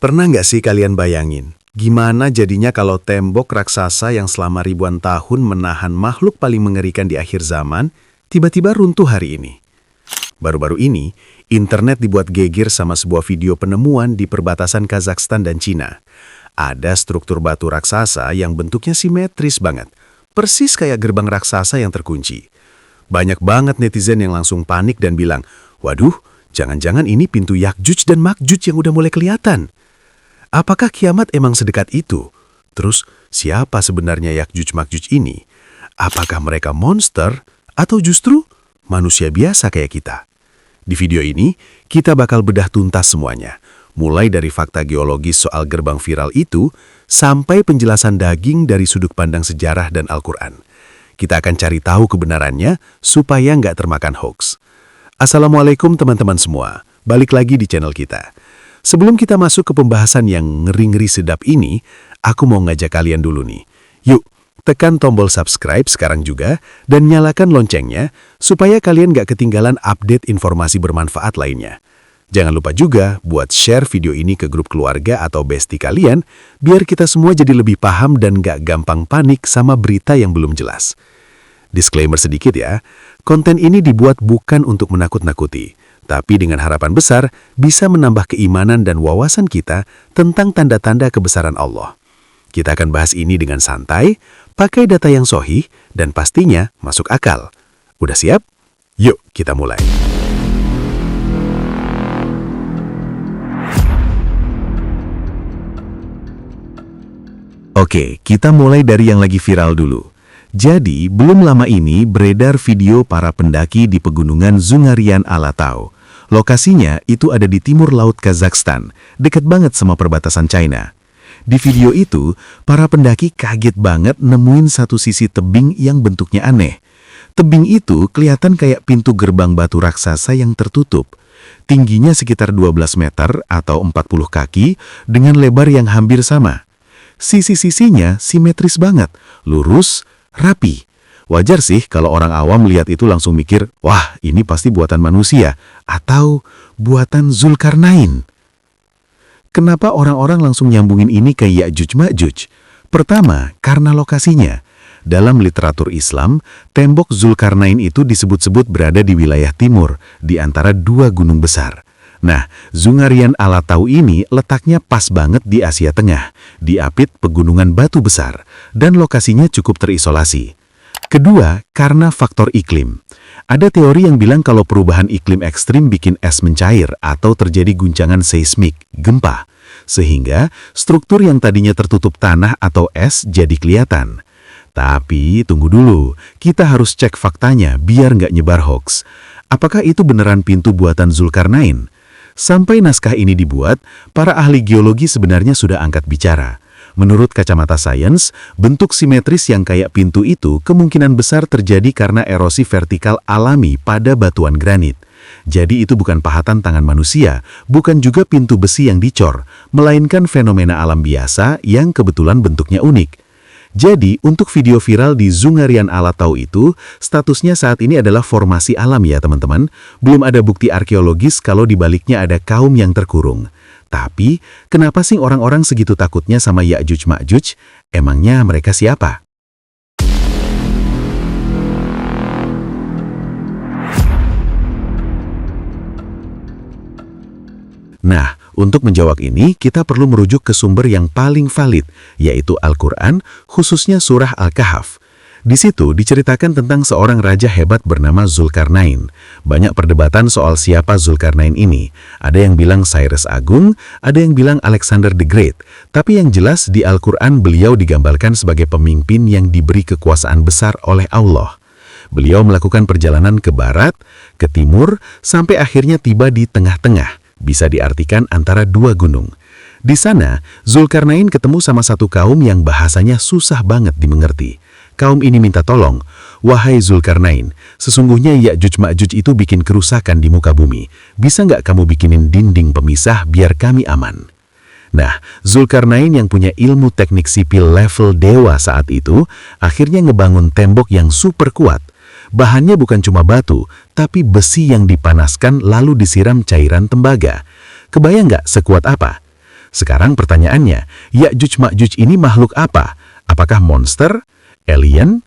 Pernah nggak sih kalian bayangin, gimana jadinya kalau tembok raksasa yang selama ribuan tahun menahan makhluk paling mengerikan di akhir zaman, tiba-tiba runtuh hari ini? Baru-baru ini, internet dibuat geger sama sebuah video penemuan di perbatasan Kazakhstan dan Cina. Ada struktur batu raksasa yang bentuknya simetris banget, persis kayak gerbang raksasa yang terkunci. Banyak banget netizen yang langsung panik dan bilang, waduh, jangan-jangan ini pintu Yakjuj dan Makjuj yang udah mulai kelihatan. Apakah kiamat emang sedekat itu? Terus, siapa sebenarnya Yakjuj Makjuj ini? Apakah mereka monster atau justru manusia biasa kayak kita? Di video ini, kita bakal bedah tuntas semuanya. Mulai dari fakta geologis soal gerbang viral itu, sampai penjelasan daging dari sudut pandang sejarah dan Al-Quran. Kita akan cari tahu kebenarannya supaya nggak termakan hoax. Assalamualaikum teman-teman semua, balik lagi di channel kita. Sebelum kita masuk ke pembahasan yang ngeri-ngeri sedap ini, aku mau ngajak kalian dulu nih. Yuk, tekan tombol subscribe sekarang juga dan nyalakan loncengnya supaya kalian gak ketinggalan update informasi bermanfaat lainnya. Jangan lupa juga buat share video ini ke grup keluarga atau bestie kalian biar kita semua jadi lebih paham dan gak gampang panik sama berita yang belum jelas. Disclaimer sedikit ya, konten ini dibuat bukan untuk menakut-nakuti, tapi dengan harapan besar bisa menambah keimanan dan wawasan kita tentang tanda-tanda kebesaran Allah. Kita akan bahas ini dengan santai, pakai data yang sahih, dan pastinya masuk akal. Udah siap? Yuk kita mulai. Oke, kita mulai dari yang lagi viral dulu. Jadi, belum lama ini beredar video para pendaki di pegunungan Zungarian Alatau. Lokasinya itu ada di timur laut Kazakhstan, dekat banget sama perbatasan China. Di video itu, para pendaki kaget banget nemuin satu sisi tebing yang bentuknya aneh. Tebing itu kelihatan kayak pintu gerbang batu raksasa yang tertutup. Tingginya sekitar 12 meter atau 40 kaki dengan lebar yang hampir sama. Sisi-sisinya simetris banget, lurus, rapi. Wajar sih kalau orang awam lihat itu langsung mikir, wah ini pasti buatan manusia atau buatan Zulkarnain. Kenapa orang-orang langsung nyambungin ini ke Ya'juj Ma'juj? Pertama, karena lokasinya. Dalam literatur Islam, tembok Zulkarnain itu disebut-sebut berada di wilayah timur, di antara dua gunung besar. Nah, Zungarian Alatau ini letaknya pas banget di Asia Tengah, di apit pegunungan batu besar, dan lokasinya cukup terisolasi. Kedua, karena faktor iklim. Ada teori yang bilang kalau perubahan iklim ekstrim bikin es mencair atau terjadi guncangan seismik, gempa. Sehingga struktur yang tadinya tertutup tanah atau es jadi kelihatan. Tapi tunggu dulu, kita harus cek faktanya biar nggak nyebar hoax. Apakah itu beneran pintu buatan Zulkarnain? Sampai naskah ini dibuat, para ahli geologi sebenarnya sudah angkat bicara. Menurut kacamata sains, bentuk simetris yang kayak pintu itu kemungkinan besar terjadi karena erosi vertikal alami pada batuan granit. Jadi itu bukan pahatan tangan manusia, bukan juga pintu besi yang dicor, melainkan fenomena alam biasa yang kebetulan bentuknya unik. Jadi, untuk video viral di Zungarian Alatau itu, statusnya saat ini adalah formasi alam ya teman-teman. Belum ada bukti arkeologis kalau di baliknya ada kaum yang terkurung. Tapi, kenapa sih orang-orang segitu takutnya sama Ya'juj Ma'juj? Emangnya mereka siapa? Nah, untuk menjawab ini, kita perlu merujuk ke sumber yang paling valid, yaitu Al-Quran, khususnya surah Al-Kahf. Di situ diceritakan tentang seorang raja hebat bernama Zulkarnain. Banyak perdebatan soal siapa Zulkarnain ini. Ada yang bilang Cyrus Agung, ada yang bilang Alexander the Great. Tapi yang jelas di Al-Quran beliau digambarkan sebagai pemimpin yang diberi kekuasaan besar oleh Allah. Beliau melakukan perjalanan ke barat, ke timur, sampai akhirnya tiba di tengah-tengah. Bisa diartikan antara dua gunung. Di sana, Zulkarnain ketemu sama satu kaum yang bahasanya susah banget dimengerti. Kaum ini minta tolong, wahai Zulkarnain, sesungguhnya Ya'juj Ma'juj itu bikin kerusakan di muka bumi. Bisa nggak kamu bikinin dinding pemisah biar kami aman? Nah, Zulkarnain yang punya ilmu teknik sipil level dewa saat itu, akhirnya ngebangun tembok yang super kuat. Bahannya bukan cuma batu, tapi besi yang dipanaskan lalu disiram cairan tembaga. Kebayang nggak sekuat apa? Sekarang pertanyaannya, Ya'juj Ma'juj ini makhluk apa? Apakah monster? Alien?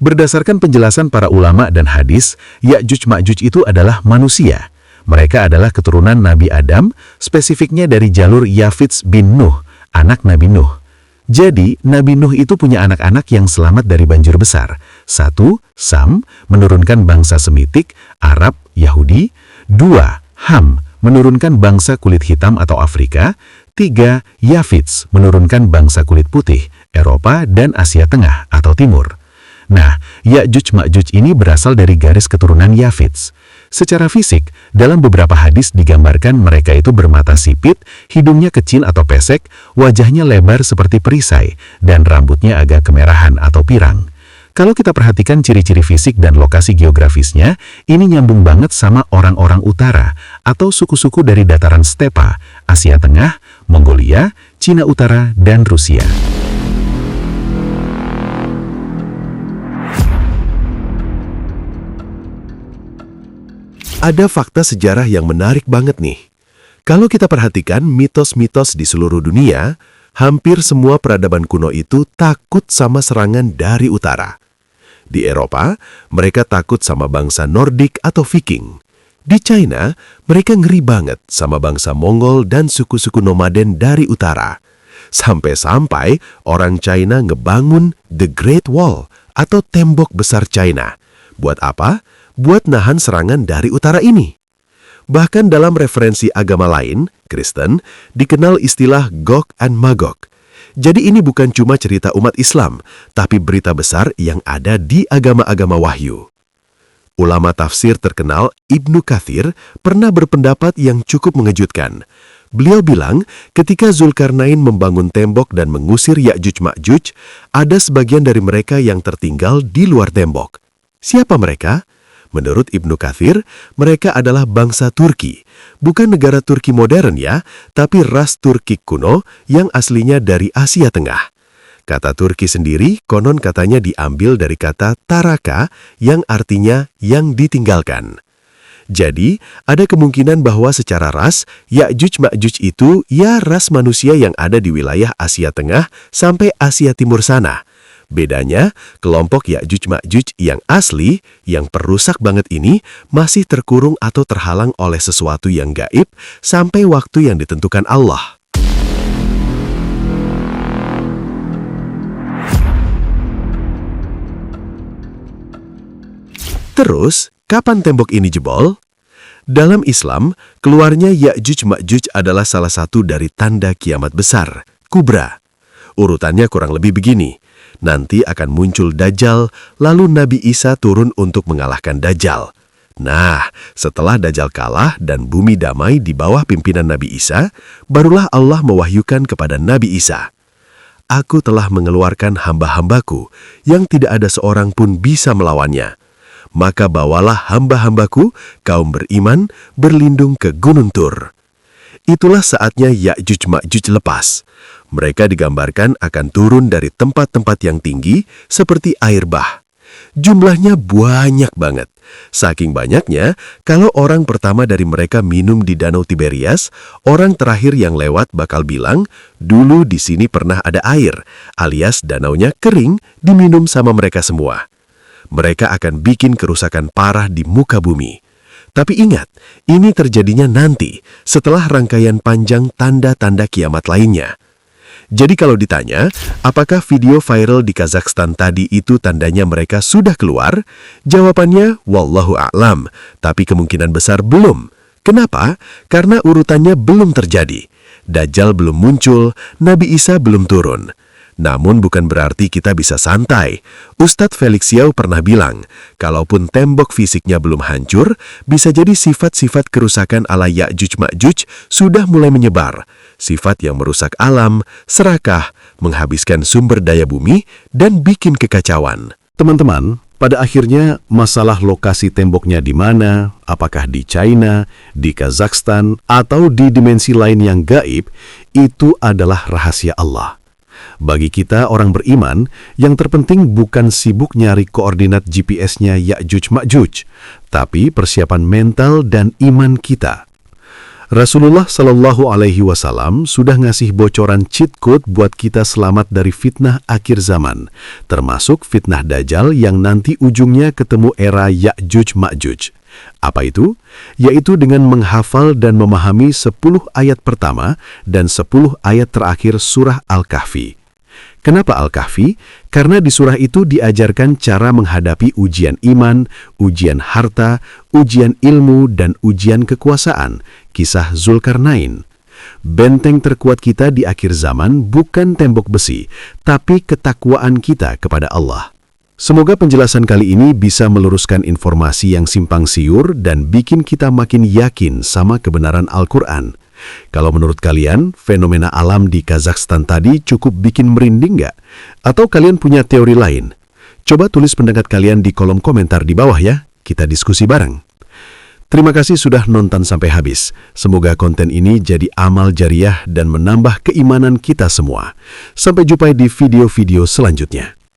Berdasarkan penjelasan para ulama dan hadis, Ya'juj Ma'juj itu adalah manusia. Mereka adalah keturunan Nabi Adam, spesifiknya dari jalur Yafits bin Nuh, anak Nabi Nuh. Jadi, Nabi Nuh itu punya anak-anak yang selamat dari banjir besar. 1. Sam, menurunkan bangsa Semitik, Arab, Yahudi. 2. Ham, menurunkan bangsa kulit hitam atau Afrika. 3. Yafits, menurunkan bangsa kulit putih, Eropa dan Asia Tengah atau Timur. Nah, Ya'juj Ma'juj ini berasal dari garis keturunan Yafits. Secara fisik, dalam beberapa hadis digambarkan mereka itu bermata sipit, hidungnya kecil atau pesek, wajahnya lebar seperti perisai, dan rambutnya agak kemerahan atau pirang. Kalau kita perhatikan ciri-ciri fisik dan lokasi geografisnya, ini nyambung banget sama orang-orang utara atau suku-suku dari dataran stepa, Asia Tengah, Mongolia, Cina Utara, dan Rusia. Ada fakta sejarah yang menarik banget nih. Kalau kita perhatikan mitos-mitos di seluruh dunia, hampir semua peradaban kuno itu takut sama serangan dari utara. Di Eropa, mereka takut sama bangsa Nordik atau Viking. Di China, mereka ngeri banget sama bangsa Mongol dan suku-suku nomaden dari utara. Sampai-sampai orang China ngebangun The Great Wall atau tembok besar China. Buat apa? Buat nahan serangan dari utara ini. Bahkan dalam referensi agama lain, Kristen, dikenal istilah Gog and Magog. Jadi ini bukan cuma cerita umat Islam, tapi berita besar yang ada di agama-agama wahyu. Ulama tafsir terkenal Ibnu Katsir pernah berpendapat yang cukup mengejutkan. Beliau bilang, ketika Zulkarnain membangun tembok dan mengusir Ya'juj Ma'juj, ada sebagian dari mereka yang tertinggal di luar tembok. Siapa mereka? Menurut Ibnu Katsir, mereka adalah bangsa Turki. Bukan negara Turki modern ya, tapi ras Turki kuno yang aslinya dari Asia Tengah. Kata Turki sendiri konon katanya diambil dari kata taraka yang artinya yang ditinggalkan. Jadi, ada kemungkinan bahwa secara ras, Ya'juj Ma'juj itu ya ras manusia yang ada di wilayah Asia Tengah sampai Asia Timur sana. Bedanya, kelompok Ya'juj Ma'juj yang asli, yang perusak banget ini, masih terkurung atau terhalang oleh sesuatu yang gaib sampai waktu yang ditentukan Allah. Terus, kapan tembok ini jebol? Dalam Islam, keluarnya Ya'juj Ma'juj adalah salah satu dari tanda kiamat besar, kubra. Urutannya kurang lebih begini. Nanti akan muncul Dajjal, lalu Nabi Isa turun untuk mengalahkan Dajjal. Nah, setelah Dajjal kalah dan bumi damai di bawah pimpinan Nabi Isa, barulah Allah mewahyukan kepada Nabi Isa, "Aku telah mengeluarkan hamba-hambaku yang tidak ada seorang pun bisa melawannya. Maka bawalah hamba-hambaku, kaum beriman, berlindung ke Gunung Tur." Itulah saatnya Ya'juj Ma'juj lepas. Mereka digambarkan akan turun dari tempat-tempat yang tinggi seperti air bah. Jumlahnya banyak banget. Saking banyaknya, kalau orang pertama dari mereka minum di Danau Tiberias, orang terakhir yang lewat bakal bilang, "Dulu di sini pernah ada air," alias danaunya kering diminum sama mereka semua. Mereka akan bikin kerusakan parah di muka bumi. Tapi ingat, ini terjadinya nanti, setelah rangkaian panjang tanda-tanda kiamat lainnya. Jadi kalau ditanya, apakah video viral di Kazakhstan tadi itu tandanya mereka sudah keluar? Jawabannya, wallahu a'lam, tapi kemungkinan besar belum. Kenapa? Karena urutannya belum terjadi. Dajjal belum muncul, Nabi Isa belum turun. Namun bukan berarti kita bisa santai. Ustadz Felix Yau pernah bilang, kalaupun tembok fisiknya belum hancur, bisa jadi sifat-sifat kerusakan ala Ya'juj Ma'juj sudah mulai menyebar. Sifat yang merusak alam, serakah, menghabiskan sumber daya bumi, dan bikin kekacauan. Teman-teman, pada akhirnya masalah lokasi temboknya di mana, apakah di China, di Kazakhstan, atau di dimensi lain yang gaib, itu adalah rahasia Allah. Bagi kita orang beriman, yang terpenting bukan sibuk nyari koordinat GPS-nya Ya'juj Ma'juj, tapi persiapan mental dan iman kita. Rasulullah Shallallahu Alaihi Wasallam sudah ngasih bocoran cheat code buat kita selamat dari fitnah akhir zaman, termasuk fitnah Dajjal yang nanti ujungnya ketemu era Ya'juj Ma'juj. Apa itu? Yaitu dengan menghafal dan memahami 10 ayat pertama dan 10 ayat terakhir surah Al-Kahfi. Kenapa Al-Kahfi? Karena di surah itu diajarkan cara menghadapi ujian iman, ujian harta, ujian ilmu, dan ujian kekuasaan, kisah Zulkarnain. Benteng terkuat kita di akhir zaman bukan tembok besi, tapi ketakwaan kita kepada Allah. Semoga penjelasan kali ini bisa meluruskan informasi yang simpang siur dan bikin kita makin yakin sama kebenaran Al-Quran. Kalau menurut kalian, fenomena alam di Kazakhstan tadi cukup bikin merinding nggak? Atau kalian punya teori lain? Coba tulis pendapat kalian di kolom komentar di bawah ya, kita diskusi bareng. Terima kasih sudah nonton sampai habis. Semoga konten ini jadi amal jariah dan menambah keimanan kita semua. Sampai jumpa di video-video selanjutnya.